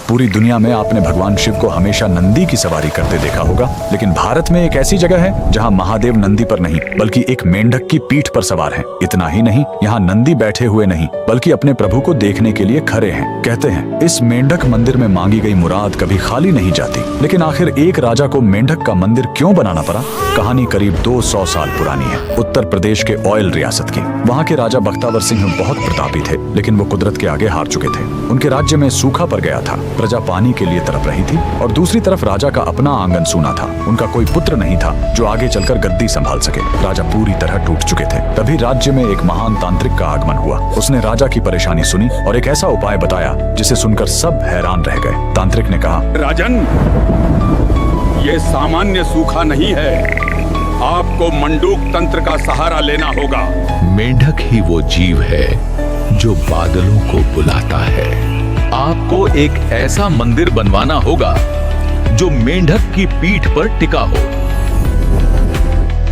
पूरी दुनिया में आपने भगवान शिव को हमेशा नंदी की सवारी करते देखा होगा, लेकिन भारत में एक ऐसी जगह है जहां महादेव नंदी पर नहीं बल्कि एक मेंढक की पीठ पर सवार हैं। इतना ही नहीं, यहाँ नंदी बैठे हुए नहीं बल्कि अपने प्रभु को देखने के लिए खड़े हैं। कहते हैं इस मेंढक मंदिर में मांगी गई मुराद कभी खाली नहीं जाती। लेकिन आखिर एक राजा को मेंढक का मंदिर क्यों बनाना पड़ा? कहानी करीब 200 साल पुरानी है, उत्तर प्रदेश के ऑयल रियासत की। वहाँ के राजा बख्तावर सिंह बहुत प्रतापी थे, लेकिन वो कुदरत के आगे हार चुके थे। उनके राज्य में सूखा पड़ गया था, प्रजा पानी के लिए तड़प रही थी और दूसरी तरफ राजा का अपना आंगन सूना था। उनका कोई पुत्र नहीं था जो आगे चलकर गद्दी संभाल सके। राजा पूरी तरह टूट चुके थे। तभी राज्य में एक महान तांत्रिक का आगमन हुआ। उसने राजा की परेशानी सुनी और एक ऐसा उपाय बताया जिसे सुनकर सब हैरान रह गए। तांत्रिक ने कहा, राजन, ये सामान्य सूखा नहीं है, आपको मंडूक तंत्र का सहारा लेना होगा। मेंढक ही वो जीव है जो बादलों को बुलाता है। आपको एक ऐसा मंदिर बनवाना होगा जो मेंढक की पीठ पर टिका हो।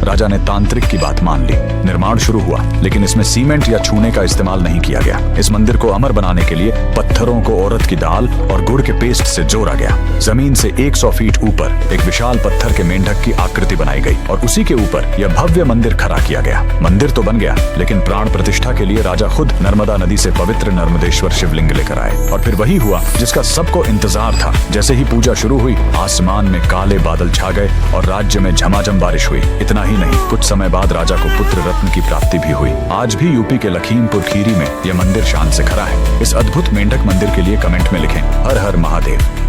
राजा ने तांत्रिक की बात मान ली। निर्माण शुरू हुआ, लेकिन इसमें सीमेंट या छूने का इस्तेमाल नहीं किया गया। इस मंदिर को अमर बनाने के लिए पत्थरों को औरत की दाल और गुड़ के पेस्ट से जोड़ा गया। जमीन से 100 फीट ऊपर एक विशाल पत्थर के मेंढक की आकृति बनाई गई और उसी के ऊपर यह भव्य मंदिर खड़ा किया गया। मंदिर तो बन गया, लेकिन प्राण प्रतिष्ठा के लिए राजा खुद नर्मदा नदी से पवित्र नर्मदेश्वर शिवलिंग लेकर आए। और फिर वही हुआ जिसका सबको इंतजार था। जैसे ही पूजा शुरू हुई, आसमान में काले बादल छा गए और राज्य में झमाझम बारिश हुई। इतना ही नहीं, कुछ समय बाद राजा को पुत्र रत्न की प्राप्ति भी हुई। आज भी यूपी के लखीमपुर खीरी में यह मंदिर शान से खड़ा है। इस अद्भुत मेंढक मंदिर के लिए कमेंट में लिखें, हर हर महादेव।